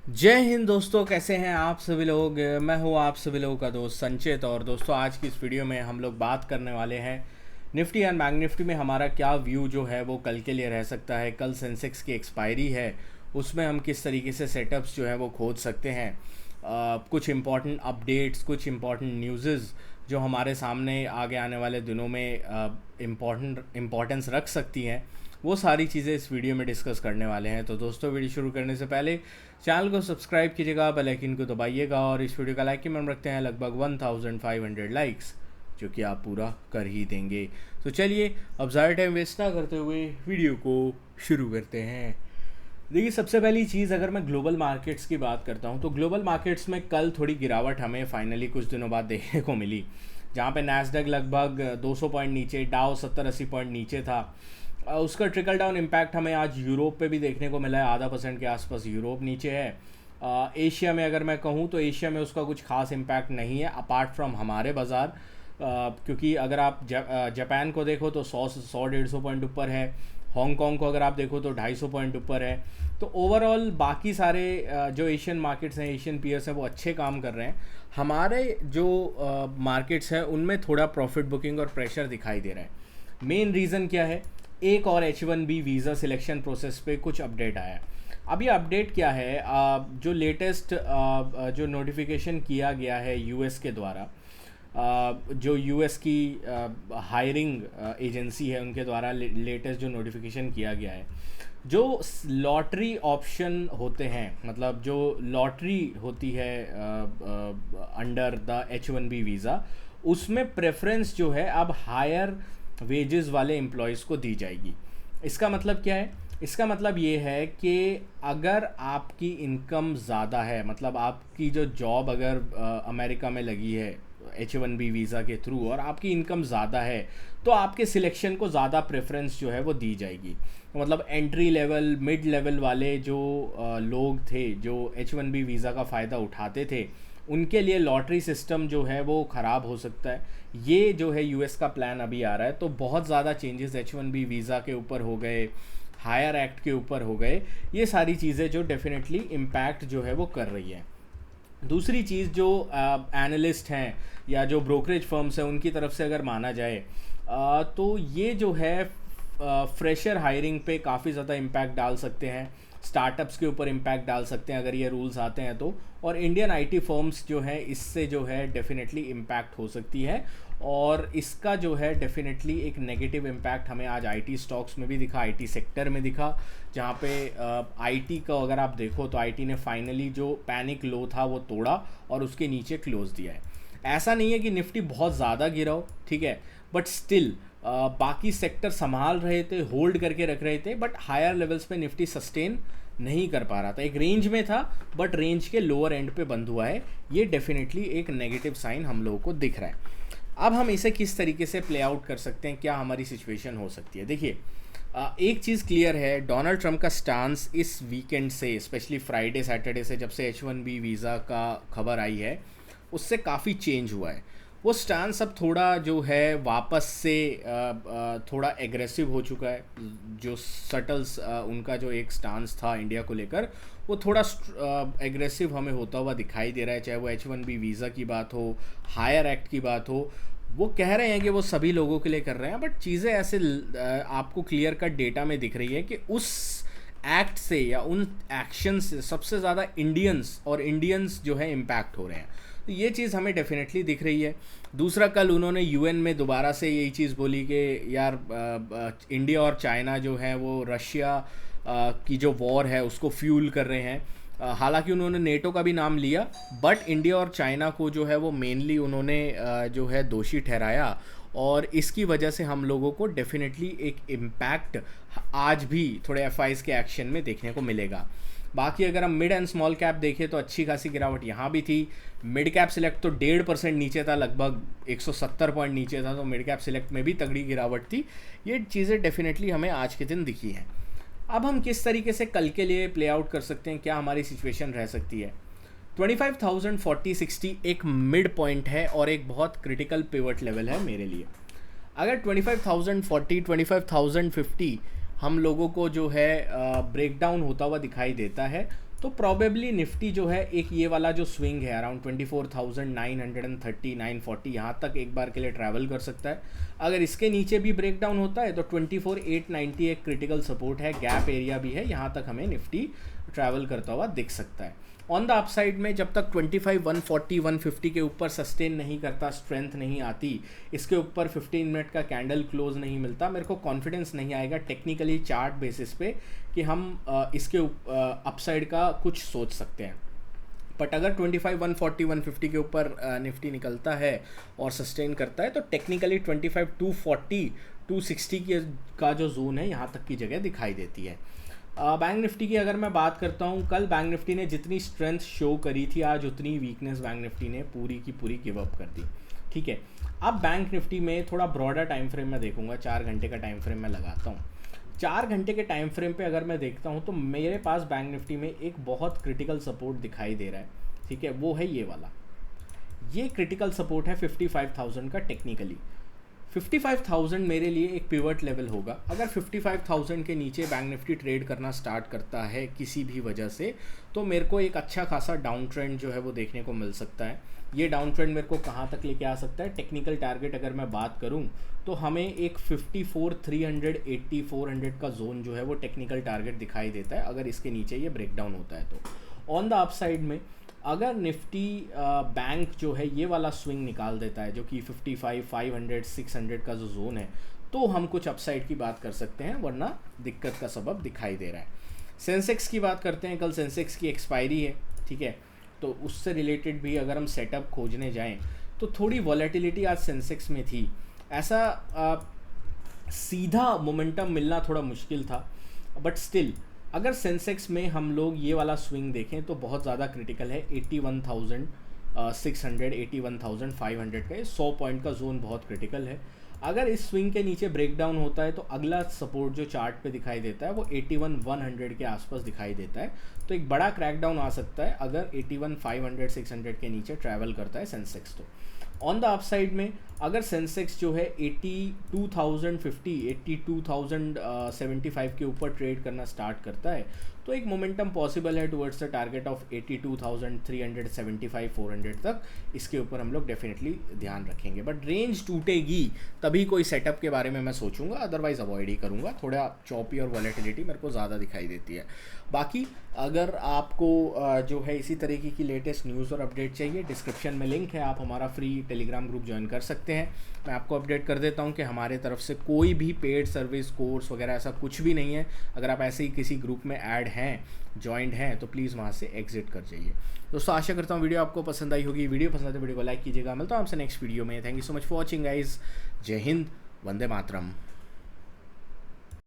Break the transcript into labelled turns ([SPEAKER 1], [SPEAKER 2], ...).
[SPEAKER 1] जय हिंद दोस्तों, कैसे हैं आप सभी लोग। मैं हूं आप सभी लोगों का दोस्त संचित। और दोस्तों, आज की इस वीडियो में हम लोग बात करने वाले हैं निफ्टी एंड बैंक निफ्टी में हमारा क्या व्यू जो है वो कल के लिए रह सकता है। कल सेंसेक्स की एक्सपायरी है, उसमें हम किस तरीके से सेटअप्स जो है वो खोज सकते हैं। कुछ इम्पॉर्टेंट अपडेट्स, कुछ इम्पॉर्टेंट न्यूज़ जो हमारे सामने आगे आने वाले दिनों में इम्पॉर्टेंस रख सकती हैं, वो सारी चीज़ें इस वीडियो में डिस्कस करने वाले हैं। तो दोस्तों, वीडियो शुरू करने से पहले चैनल को सब्सक्राइब कीजिएगा, बेल आइकन को दबाइएगा और इस वीडियो का लाइक की हम रखते हैं लगभग 1500 लाइक्स, जो कि आप पूरा कर ही देंगे। तो चलिए, अब ज़्यादा टाइम वेस्ट ना करते हुए वीडियो को शुरू करते हैं। देखिए, सबसे पहली चीज़ अगर मैं ग्लोबल मार्केट्स की बात करता हूँ तो ग्लोबल मार्केट्स में कल थोड़ी गिरावट हमें फाइनली कुछ दिनों बाद देखने को मिली, जहाँ पे नैस्डैक लगभग 200 पॉइंट नीचे, डाउ 70-80 पॉइंट नीचे था। उसका ट्रिकल डाउन इम्पैक्ट हमें आज यूरोप पे भी देखने को मिला है। आधा % के आसपास यूरोप नीचे है। एशिया में अगर मैं कहूँ तो एशिया में उसका कुछ खास इम्पैक्ट नहीं है अपार्ट फ्रॉम हमारे बाज़ार। क्योंकि अगर आप जापान को देखो तो 100-150 पॉइंट ऊपर है। हांगकांग को अगर आप देखो तो 250 पॉइंट ऊपर है। तो ओवरऑल बाकी सारे जो एशियन मार्केट्स हैं, एशियन पीयर्स हैं, वो अच्छे काम कर रहे हैं। हमारे जो मार्केट्स हैं उनमें थोड़ा प्रॉफिट बुकिंग और प्रेशर दिखाई दे रहा है। मेन रीज़न क्या है? एक और H1B वीज़ा सिलेक्शन प्रोसेस पे कुछ अपडेट आया है। अब ये अपडेट क्या है? जो लेटेस्ट जो नोटिफिकेशन किया गया है यूएस के द्वारा, जो यूएस की हायरिंग एजेंसी है उनके द्वारा लेटेस्ट जो नोटिफिकेशन किया गया है, जो लॉटरी ऑप्शन होते हैं, मतलब जो लॉटरी होती है अंडर द H1B वीज़ा, उसमें प्रेफरेंस जो है अब हायर वेजेस वाले एम्प्लॉयज़ को दी जाएगी। इसका मतलब क्या है? इसका मतलब ये है कि अगर आपकी इनकम ज़्यादा है, मतलब आपकी जो जॉब अगर अमेरिका में लगी है H1B वीज़ा के थ्रू और आपकी इनकम ज़्यादा है, तो आपके सिलेक्शन को ज़्यादा प्रेफरेंस जो है वो दी जाएगी। मतलब एंट्री लेवल, मिड लेवल वाले जो लोग थे जो H1B वीज़ा का फ़ायदा उठाते थे, उनके लिए लॉटरी सिस्टम जो है वो ख़राब हो सकता है। ये जो है यूएस का प्लान अभी आ रहा है। तो बहुत ज़्यादा चेंजेस H1B वीज़ा के ऊपर हो गए, हायर एक्ट के ऊपर हो गए। ये सारी चीज़ें जो डेफिनेटली इम्पैक्ट जो है वो कर रही है। दूसरी चीज़, जो एनालिस्ट हैं या जो ब्रोकरेज फर्म्स हैं उनकी तरफ से अगर माना जाए, तो ये जो है फ्रेशर हायरिंग पे काफ़ी ज़्यादा इम्पैक्ट डाल सकते हैं। स्टार्टअप्स के ऊपर इम्पैक्ट डाल सकते हैं अगर ये रूल्स आते हैं तो। और इंडियन आईटी फर्म्स जो है, इससे जो है डेफिनेटली इम्पैक्ट हो सकती है। और इसका जो है डेफिनेटली एक नेगेटिव इम्पैक्ट हमें आज आईटी स्टॉक्स में भी दिखा, आईटी सेक्टर में दिखा, जहाँ पे आईटी का अगर आप देखो तो आईटी ने फाइनली जो पैनिक लो था वो तोड़ा और उसके नीचे क्लोज दिया है। ऐसा नहीं है कि निफ्टी बहुत ज़्यादा गिरा हो, ठीक है, बट स्टिल बाकी सेक्टर संभाल रहे थे, होल्ड करके रख रहे थे, बट हायर लेवल्स पे निफ्टी सस्टेन नहीं कर पा रहा था। एक रेंज में था बट रेंज के लोअर एंड पे बंद हुआ है। ये डेफिनेटली एक नेगेटिव साइन हम लोगों को दिख रहा है। अब हम इसे किस तरीके से प्ले आउट कर सकते हैं, क्या हमारी सिचुएशन हो सकती है? देखिए, एक चीज़ क्लियर है, डोनाल्ड ट्रंप का स्टांस इस वीकेंड से, स्पेशली फ्राइडे सैटरडे से, जब से H1B वीज़ा का खबर आई है, उससे काफ़ी चेंज हुआ है। वो स्टांस अब थोड़ा जो है वापस से थोड़ा एग्रेसिव हो चुका है। जो सटल्स उनका जो एक स्टांस था इंडिया को लेकर, वो थोड़ा एग्रेसिव हमें होता हुआ दिखाई दे रहा है। चाहे वो H1B वीज़ा की बात हो, हायर एक्ट की बात हो, वो कह रहे हैं कि वो सभी लोगों के लिए कर रहे हैं, बट चीज़ें ऐसे आपको क्लियर कट डेटा में दिख रही है कि उस एक्ट से या उन एक्शन से सबसे ज़्यादा इंडियंस जो है इम्पैक्ट हो रहे हैं। तो ये चीज़ हमें डेफिनेटली दिख रही है। दूसरा, कल उन्होंने यूएन में दोबारा से यही चीज़ बोली कि यार इंडिया और चाइना जो है वो रशिया की जो वॉर है उसको फ्यूल कर रहे हैं। हालांकि उन्होंने नेटो का भी नाम लिया, बट इंडिया और चाइना को जो है वो मेनली उन्होंने जो है दोषी ठहराया। और इसकी वजह से हम लोगों को डेफिनेटली एक इम्पैक्ट आज भी थोड़े एफआईज के एक्शन में देखने को मिलेगा। बाकी अगर हम मिड एंड स्मॉल कैप देखें तो अच्छी खासी गिरावट यहाँ भी थी। मिड कैप सिलेक्ट तो 1.5% नीचे था, लगभग 170 पॉइंट नीचे था, तो मिड कैप सिलेक्ट में भी तगड़ी गिरावट थी। ये चीज़ें डेफिनेटली हमें आज के दिन दिखी हैं। अब हम किस तरीके से कल के लिए प्ले आउट कर सकते हैं, क्या हमारी सिचुएशन रह सकती है? 25,040-60 एक मिड पॉइंट है और एक बहुत क्रिटिकल पिवट लेवल है मेरे लिए। अगर 25,040, 25,050 हम लोगों को जो है ब्रेक डाउन होता हुआ दिखाई देता है, तो प्रॉबेबली निफ्टी जो है एक ये वाला जो स्विंग है अराउंड 24,930 940 यहाँ तक एक बार के लिए ट्रैवल कर सकता है। अगर इसके नीचे भी ब्रेक डाउन होता है तो 24,890 एक क्रिटिकल सपोर्ट है, गैप एरिया भी है, यहाँ तक हमें निफ्टी ट्रैवल करता हुआ दिख सकता है। ऑन द अपसाइड में जब तक 25,140 150 के ऊपर सस्टेन नहीं करता, स्ट्रेंथ नहीं आती, इसके ऊपर 15 मिनट का कैंडल क्लोज नहीं मिलता, मेरे को कॉन्फिडेंस नहीं आएगा टेक्निकली चार्ट बेसिस पे कि हम इसके अपसाइड का कुछ सोच सकते हैं। बट अगर 25,140 150 के ऊपर निफ्टी निकलता है और सस्टेन करता है तो टेक्निकली 25,240 260 का जो जोन है यहाँ तक की जगह दिखाई देती है। बैंक निफ्टी की अगर मैं बात करता हूँ, कल बैंक निफ्टी ने जितनी स्ट्रेंथ शो करी थी आज उतनी वीकनेस बैंक निफ्टी ने पूरी की पूरी गिव अप कर दी। ठीक है, अब बैंक निफ्टी में थोड़ा ब्रॉडर टाइम फ्रेम में देखूंगा, 4 घंटे का टाइम फ्रेम मैं लगाता हूँ। 4 घंटे के टाइम फ्रेम पे अगर मैं देखता हूँ तो मेरे पास बैंक निफ्टी में एक बहुत क्रिटिकल सपोर्ट दिखाई दे रहा है। ठीक है, वो है ये वाला, ये क्रिटिकल सपोर्ट है 55,000 का। टेक्निकली 55,000 मेरे लिए एक पिवट लेवल होगा। अगर 55,000 के नीचे बैंक निफ्टी ट्रेड करना स्टार्ट करता है किसी भी वजह से तो मेरे को एक अच्छा खासा डाउन ट्रेंड जो है वो देखने को मिल सकता है। ये डाउन ट्रेंड मेरे को कहाँ तक लेके आ सकता है, टेक्निकल टारगेट अगर मैं बात करूँ तो हमें एक 54,380 400 का जोन जो है वो टेक्निकल टारगेट दिखाई देता है अगर इसके नीचे ये ब्रेकडाउन होता है तो। ऑन द अपसाइड में अगर निफ्टी बैंक जो है ये वाला स्विंग निकाल देता है जो कि 55,500 600 का जो जोन है तो हम कुछ अपसाइड की बात कर सकते हैं, वरना दिक्कत का सबब दिखाई दे रहा है। सेंसेक्स की बात करते हैं, कल सेंसेक्स की एक्सपायरी है। ठीक है, तो उससे रिलेटेड भी अगर हम सेटअप खोजने जाएं तो थोड़ी वॉलेटिलिटी आज सेंसेक्स में थी। ऐसा सीधा मोमेंटम मिलना थोड़ा मुश्किल था, बट स्टिल अगर सेंसेक्स में हम लोग ये वाला स्विंग देखें तो बहुत ज़्यादा क्रिटिकल है। 81,600 81,500 का 100 पॉइंट का जोन बहुत क्रिटिकल है। अगर इस स्विंग के नीचे ब्रेकडाउन होता है तो अगला सपोर्ट जो चार्ट पे दिखाई देता है वो 81,100 के आसपास दिखाई देता है। तो एक बड़ा क्रैकडाउन आ सकता है अगर 81,500 600 के नीचे ट्रैवल करता है सेंसेक्स तो। ऑन द अपसाइड में अगर सेंसेक्स जो है 82,050 82,075 के ऊपर ट्रेड करना स्टार्ट करता है तो एक मोमेंटम पॉसिबल है टुवर्ड्स द टारगेट ऑफ 82,375 400 तक। इसके ऊपर हम लोग डेफिनेटली ध्यान रखेंगे, बट रेंज टूटेगी तभी कोई सेटअप के बारे में मैं सोचूंगा, अदरवाइज अवॉइड ही करूंगा। थोड़ा चॉपी और वॉलेटिलिटी मेरे को ज़्यादा दिखाई देती है। बाकी अगर आपको जो है इसी तरीके की लेटेस्ट न्यूज़ और अपडेट चाहिए, डिस्क्रिप्शन में लिंक है, आप हमारा फ्री टेलीग्राम ग्रुप ज्वाइन कर सकते हैं। मैं आपको अपडेट कर देता हूं कि हमारे तरफ से कोई भी पेड सर्विस कोर्स वगैरह ऐसा कुछ भी नहीं है। अगर आप ऐसे ही किसी ग्रुप में ऐड हैं, जॉइंड हैं, तो प्लीज़ वहाँ से एग्जिट कर जाइए। दोस्तों आशा करता हूँ वीडियो आपको पसंद आई होगी। वीडियो पसंद आए तो वीडियो को लाइक कीजिएगा। मिलता हूँ आपसे नेक्स्ट वीडियो में। Thank you so much for watching guys. जय हिंद, वंदे मातरम।